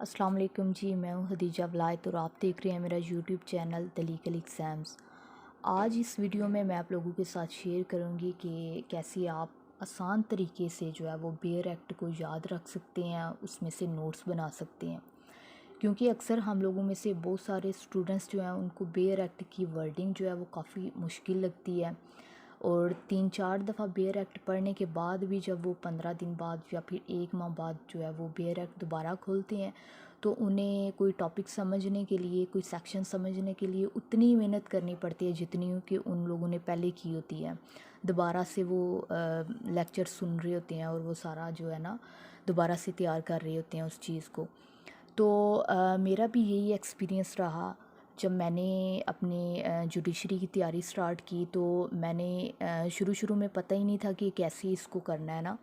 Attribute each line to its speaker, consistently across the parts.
Speaker 1: अस्सलाम वालेकुम जी। मैं हूँ हदीजा वलायत और आप देख रहे हैं मेरा YouTube channel the legal exams. आज इस वीडियो में मैं आप लोगों के साथ शेयर करूँगी कि कैसे आप आसान तरीके से जो है वो बेयर एक्ट को याद रख सकते हैं, उसमें से नोट्स बना सकते हैं। क्योंकि अक्सर हम लोगों में से बहुत सारे स्टूडेंट्स जो हैं उनको बेयर एक्ट की वर्डिंग जो है वो काफ़ी मुश्किल लगती है, और 3-4 दफ़ा बेयर एक्ट पढ़ने के बाद भी जब वो 15 दिन बाद या फिर 1 माह बाद जो है वो बेयर एक्ट दोबारा खोलते हैं तो उन्हें कोई टॉपिक समझने के लिए, कोई सेक्शन समझने के लिए उतनी मेहनत करनी पड़ती है जितनी कि उन लोगों ने पहले की होती है। दोबारा से वो लेक्चर सुन रहे होते हैं और वो सारा जो है ना दोबारा से तैयार कर रहे होते हैं उस चीज़ को। तो मेरा भी यही एक्सपीरियंस रहा जब मैंने अपने जुडिशरी की तैयारी स्टार्ट की। तो मैंने शुरू शुरू में पता ही नहीं था कि कैसे इसको करना है ना।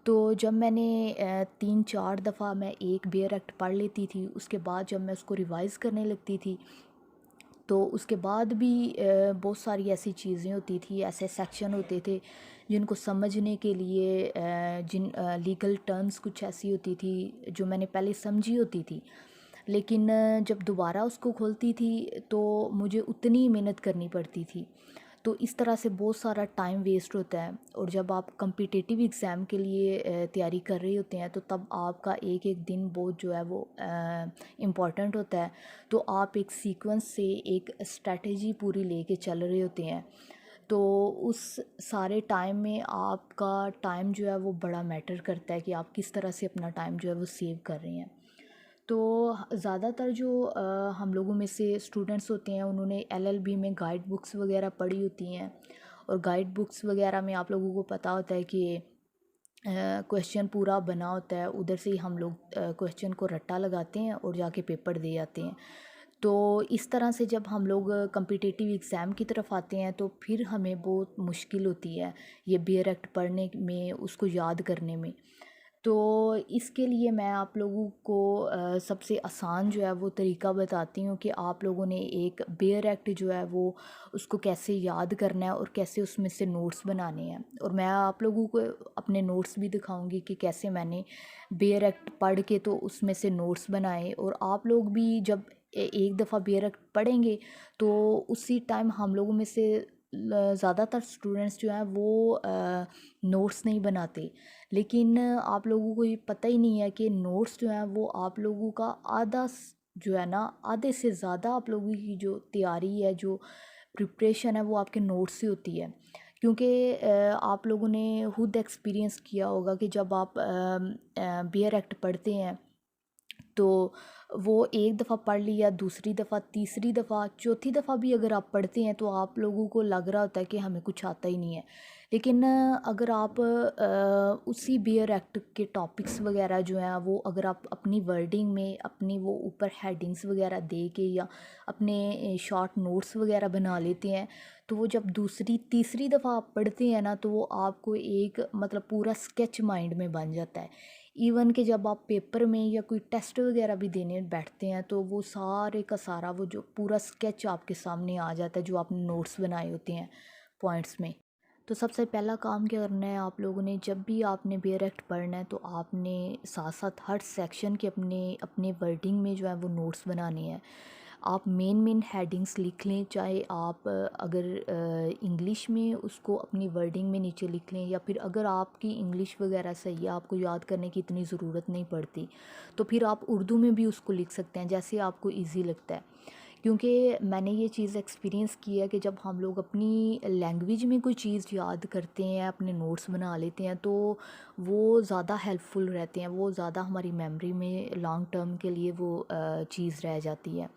Speaker 1: तो जब मैंने 3-4 दफ़ा मैं एक बेयर एक्ट पढ़ लेती थी, उसके बाद जब मैं उसको रिवाइज़ करने लगती थी तो उसके बाद भी बहुत सारी ऐसी चीज़ें होती थी, ऐसे सेक्शन होते थे जिनको समझने के लिए जिन लीगल टर्म्स कुछ ऐसी होती थी जो मैंने पहले समझी होती थी, लेकिन जब दोबारा उसको खोलती थी तो मुझे उतनी मेहनत करनी पड़ती थी। तो इस तरह से बहुत सारा टाइम वेस्ट होता है, और जब आप कम्पिटिटिव एग्ज़ाम के लिए तैयारी कर रहे होते हैं तो तब आपका एक एक दिन बहुत जो है वो इम्पॉर्टेंट होता है। तो आप एक सीक्वेंस से एक स्ट्रैटेजी पूरी लेके चल रहे होते हैं। तो उस सारे टाइम में आपका टाइम जो है वो बड़ा मैटर करता है कि आप किस तरह से अपना टाइम जो है वो सेव कर रहे हैं। तो ज़्यादातर जो हम लोगों में से स्टूडेंट्स होते हैं उन्होंने एलएलबी में गाइड बुक्स वगैरह पढ़ी होती हैं, और गाइड बुक्स वगैरह में आप लोगों को पता होता है कि क्वेश्चन पूरा बना होता है, उधर से ही हम लोग क्वेश्चन को रट्टा लगाते हैं और जाके पेपर दे आते हैं। तो इस तरह से जब हम लोग कम्पिटिटिव एग्ज़ाम की तरफ आते हैं तो फिर हमें बहुत मुश्किल होती है ये बेयर एक्ट पढ़ने में, उसको याद करने में। तो इसके लिए मैं आप लोगों को सबसे आसान जो है वो तरीका बताती हूँ कि आप लोगों ने एक बेयर एक्ट जो है वो उसको कैसे याद करना है और कैसे उसमें से नोट्स बनाने हैं। और मैं आप लोगों को अपने नोट्स भी दिखाऊंगी कि कैसे मैंने बेयर एक्ट पढ़ के तो उसमें से नोट्स बनाए। और आप लोग भी जब एक दफ़ा बेयर एक्ट पढ़ेंगे तो उसी टाइम हम लोगों में से ज़्यादातर स्टूडेंट्स जो हैं वो नोट्स नहीं बनाते, लेकिन आप लोगों को ये पता ही नहीं है कि नोट्स जो हैं वो आप लोगों का जो है ना आधे से ज़्यादा आप लोगों की जो तैयारी है, जो प्रिपरेशन है वो आपके नोट्स से होती है। क्योंकि आप लोगों ने खुद एक्सपीरियंस किया होगा कि जब आप बेयर एक्ट पढ़ते हैं तो वो एक दफ़ा पढ़ लिया, दूसरी दफ़ा, तीसरी दफ़ा, चौथी दफ़ा भी अगर आप पढ़ते हैं तो आप लोगों को लग रहा होता है कि हमें कुछ आता ही नहीं है। लेकिन अगर आप उसी बेयर एक्ट के टॉपिक्स वगैरह जो हैं वो अगर आप अपनी वर्डिंग में अपनी वो ऊपर हेडिंग्स वगैरह दे के या अपने शॉर्ट नोट्स वगैरह बना लेते हैं, तो वो जब दूसरी तीसरी दफ़ा आप पढ़ते हैं ना तो वो आपको एक मतलब पूरा स्केच माइंड में बन जाता है। इवन कि जब आप पेपर में या कोई टेस्ट वगैरह भी देने बैठते हैं तो वो सारे का सारा वो जो पूरा स्केच आपके सामने आ जाता है जो आपने नोट्स बनाए होते हैं पॉइंट्स में। तो सबसे पहला काम क्या करना है आप लोगों ने, जब भी आपने बेयर एक्ट पढ़ना है तो आपने साथ साथ हर सेक्शन के अपने अपने वर्डिंग में जो है वो नोट्स बनाने हैं। आप मेन मेन हेडिंग्स लिख लें, चाहे आप अगर इंग्लिश में उसको अपनी वर्डिंग में नीचे लिख लें, या फिर अगर आपकी इंग्लिश वगैरह सही है, आपको याद करने की इतनी ज़रूरत नहीं पड़ती, तो फिर आप उर्दू में भी उसको लिख सकते हैं जैसे आपको ईजी लगता है। क्योंकि मैंने ये चीज़ एक्सपीरियंस की है कि जब हम लोग अपनी लैंग्वेज में कोई चीज़ याद करते हैं, अपने नोट्स बना लेते हैं, तो वो ज़्यादा हेल्पफुल रहते हैं, वो ज़्यादा हमारी मेमोरी में लॉन्ग टर्म के लिए वो चीज़ रह जाती है।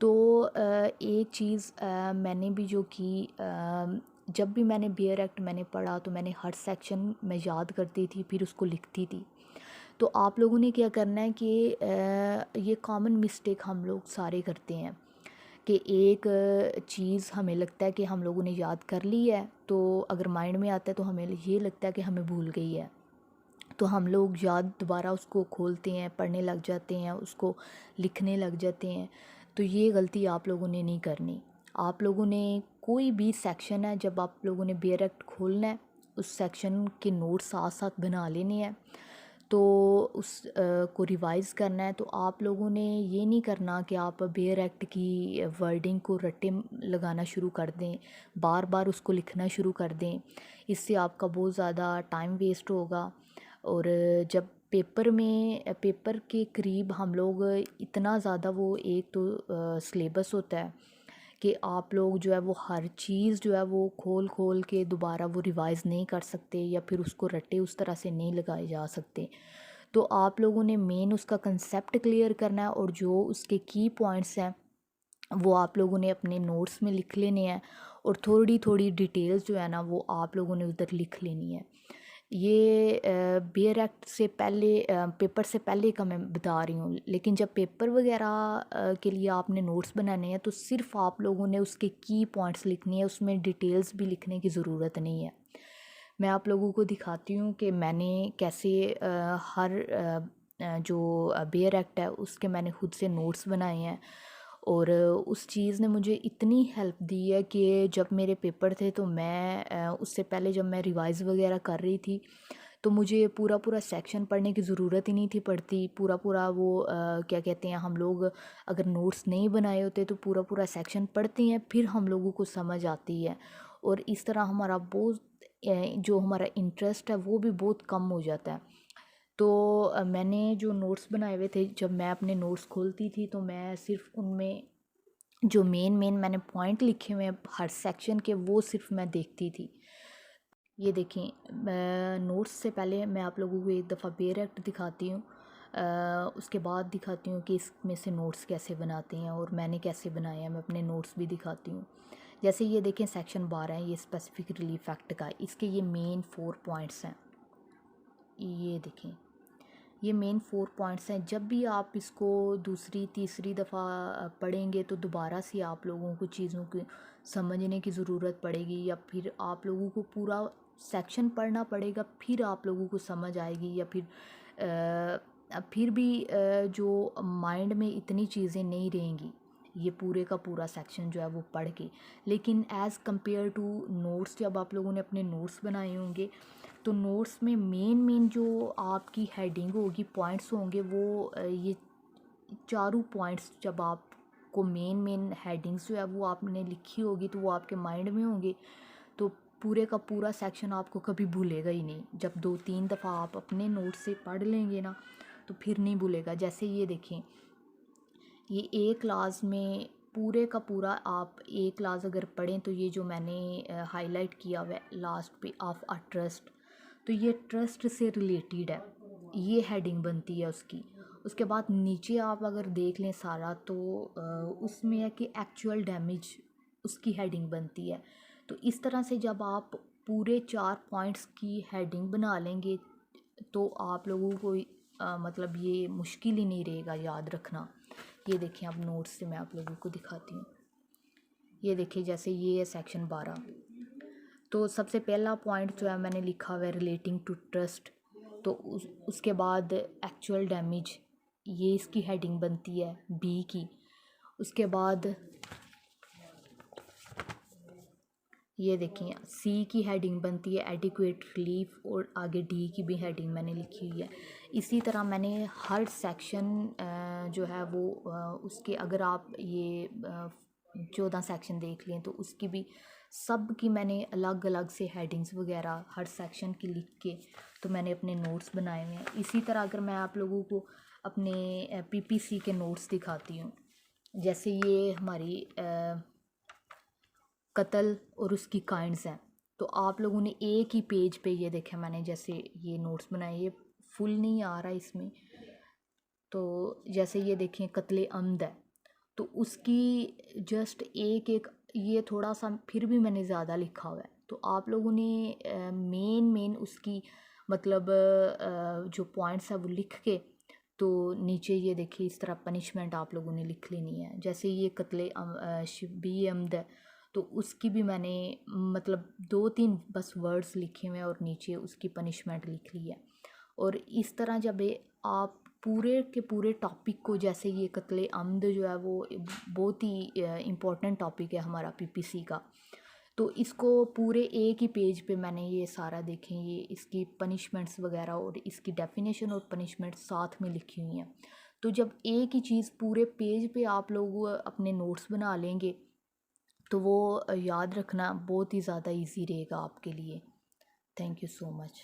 Speaker 1: तो एक चीज़ मैंने भी जो की, जब भी मैंने बेयर एक्ट मैंने पढ़ा तो मैंने हर सेक्शन में याद करती थी फिर उसको लिखती थी। तो आप लोगों ने क्या करना है कि ये कॉमन मिस्टेक हम लोग सारे करते हैं कि एक चीज़ हमें लगता है कि हम लोगों ने याद कर ली है, तो अगर माइंड में आता है तो हमें ये लगता है कि हमें भूल गई है, तो हम लोग याद दोबारा उसको खोलते हैं, पढ़ने लग जाते हैं, उसको लिखने लग जाते हैं। तो ये गलती आप लोगों ने नहीं करनी। आप लोगों ने कोई भी सेक्शन है, जब आप लोगों ने बेयर एक्ट खोलना है उस सेक्शन के नोट्स साथ साथ बना लेने हैं। तो उस को रिवाइज़ करना है, तो आप लोगों ने ये नहीं करना कि आप बेयर एक्ट की वर्डिंग को रट्टे लगाना शुरू कर दें, बार बार उसको लिखना शुरू कर दें। इससे आपका बहुत ज़्यादा टाइम वेस्ट होगा। और जब पेपर के करीब हम लोग इतना ज़्यादा, वो एक तो सिलेबस होता है कि आप लोग जो है वो हर चीज़ जो है वो खोल खोल के दोबारा वो रिवाइज़ नहीं कर सकते, या फिर उसको रट्टे उस तरह से नहीं लगाए जा सकते। तो आप लोगों ने मेन उसका कंसेप्ट क्लियर करना है, और जो उसके की पॉइंट्स हैं वो आप लोगों ने अपने नोट्स में लिख लेने हैं, और थोड़ी थोड़ी डिटेल्स जो है ना वो आप लोगों ने उधर लिख लेनी है। ये बेयर एक्ट से पहले, पेपर से पहले का मैं बता रही हूँ, लेकिन जब पेपर वगैरह के लिए आपने नोट्स बनाने हैं तो सिर्फ आप लोगों ने उसके की पॉइंट्स लिखनी है, उसमें डिटेल्स भी लिखने की ज़रूरत नहीं है। मैं आप लोगों को दिखाती हूँ कि मैंने कैसे जो बेयर एक्ट है उसके मैंने खुद से नोट्स बनाए हैं। और उस चीज़ ने मुझे इतनी हेल्प दी है कि जब मेरे पेपर थे तो मैं उससे पहले जब मैं रिवाइज़ वगैरह कर रही थी तो मुझे पूरा पूरा सेक्शन पढ़ने की ज़रूरत ही नहीं थी पड़ती। पूरा पूरा वो क्या कहते हैं, हम लोग अगर नोट्स नहीं बनाए होते तो पूरा पूरा सेक्शन पढ़ते हैं, फिर हम लोगों को समझ आती है। और इस तरह हमारा बहुत जो हमारा इंटरेस्ट है वो भी बहुत कम हो जाता है। तो मैंने जो नोट्स बनाए हुए थे, जब मैं अपने नोट्स खोलती थी तो मैं सिर्फ उनमें जो मेन मेन मैंने पॉइंट लिखे हुए हैं हर सेक्शन के, वो सिर्फ मैं देखती थी। ये देखें, नोट्स से पहले मैं आप लोगों को एक दफ़ा बेयर एक्ट दिखाती हूँ। उसके बाद दिखाती हूँ कि इसमें से नोट्स कैसे बनाते हैं और मैंने कैसे बनाए हैं, मैं अपने नोट्स भी दिखाती हूँ। जैसे ये देखें, सेक्शन 12 है, ये स्पेसिफिक रिलीफ एक्ट का, इसके ये मेन 4 पॉइंट्स हैं। ये देखें, ये मेन 4 पॉइंट्स हैं। जब भी आप इसको दूसरी तीसरी दफ़ा पढ़ेंगे तो दोबारा से आप लोगों को चीज़ों की समझने की ज़रूरत पड़ेगी, या फिर आप लोगों को पूरा सेक्शन पढ़ना पड़ेगा, फिर आप लोगों को समझ आएगी। या फिर फिर भी जो माइंड में इतनी चीज़ें नहीं रहेंगी ये पूरे का पूरा सेक्शन जो है वो पढ़ के। लेकिन एज़ कंपेयर टू नोट्स, जब आप लोगों ने अपने नोट्स बनाए होंगे तो नोट्स में मेन मेन जो आपकी हेडिंग होगी, पॉइंट्स होंगे, वो ये चारों पॉइंट्स जब आपको मेन मेन हेडिंग्स जो है वो आपने लिखी होगी तो वो आपके माइंड में होंगे, तो पूरे का पूरा सेक्शन आपको कभी भूलेगा ही नहीं। जब 2-3 दफ़ा आप अपने नोट से पढ़ लेंगे ना तो फिर नहीं भूलेगा। जैसे ये देखें, ये एक क्लास में पूरे का पूरा आप एक क्लास अगर पढ़ें तो ये जो मैंने हाईलाइट किया हुआ है लास्ट पे, ऑफ अ ट्रस्ट, तो ये ट्रस्ट से रिलेटेड है, ये हेडिंग बनती है उसकी। उसके बाद नीचे आप अगर देख लें सारा तो उसमें है कि एक्चुअल डैमेज, उसकी हेडिंग बनती है। तो इस तरह से जब आप पूरे 4 पॉइंट्स की हेडिंग बना लेंगे तो आप लोगों को मतलब ये मुश्किल ही नहीं रहेगा याद रखना। ये देखें, अब नोट्स से मैं आप लोगों को दिखाती हूँ। ये देखिए, जैसे ये है सेक्शन 12, तो सबसे पहला पॉइंट जो है मैंने लिखा हुआ है रिलेटिंग टू ट्रस्ट। तो उसके बाद एक्चुअल डैमेज, ये इसकी हेडिंग बनती है बी की। उसके बाद ये देखिए, सी की हेडिंग बनती है एडिक्वेट रिलीफ, और आगे डी की भी हेडिंग मैंने लिखी हुई है। इसी तरह मैंने हर सेक्शन जो है वो उसके, अगर आप ये 14 सेक्शन देख लें तो उसकी भी सब की मैंने अलग अलग से हेडिंग्स वगैरह हर सेक्शन की लिख के तो मैंने अपने नोट्स बनाए हुए हैं। इसी तरह अगर मैं आप लोगों को अपने पीपीसी के नोट्स दिखाती हूँ, जैसे ये हमारी कत्ल और उसकी काइंड्स हैं, तो आप लोगों ने एक ही पेज पे ये देखा, मैंने जैसे ये नोट्स बनाए, ये फुल नहीं आ रहा इसमें, तो जैसे ये देखें कत्ले अमद है, तो उसकी जस्ट एक एक, ये थोड़ा सा फिर भी मैंने ज़्यादा लिखा हुआ है। तो आप लोगों ने मेन मेन उसकी मतलब जो पॉइंट्स है वो लिख के, तो नीचे ये देखिए इस तरह पनिशमेंट आप लोगों ने लिख लेनी है। जैसे ये कत्ले शिबी अमद है, तो उसकी भी मैंने मतलब 2-3 बस वर्ड्स लिखे हुए हैं और नीचे उसकी पनिशमेंट लिख ली है। और इस तरह जब आप पूरे के पूरे टॉपिक को, जैसे ये कत्ले अमद जो है वो बहुत ही इम्पोर्टेंट टॉपिक है हमारा पीपीसी का, तो इसको पूरे एक ही पेज पे मैंने ये सारा देखें, ये इसकी पनिशमेंट्स वगैरह और इसकी डेफिनेशन और पनिशमेंट साथ में लिखी हुई हैं। तो जब एक ही चीज़ पूरे पेज पे आप लोग अपने नोट्स बना लेंगे तो वो याद रखना बहुत ही ज़्यादा इजी रहेगा आपके लिए। Thank you so much.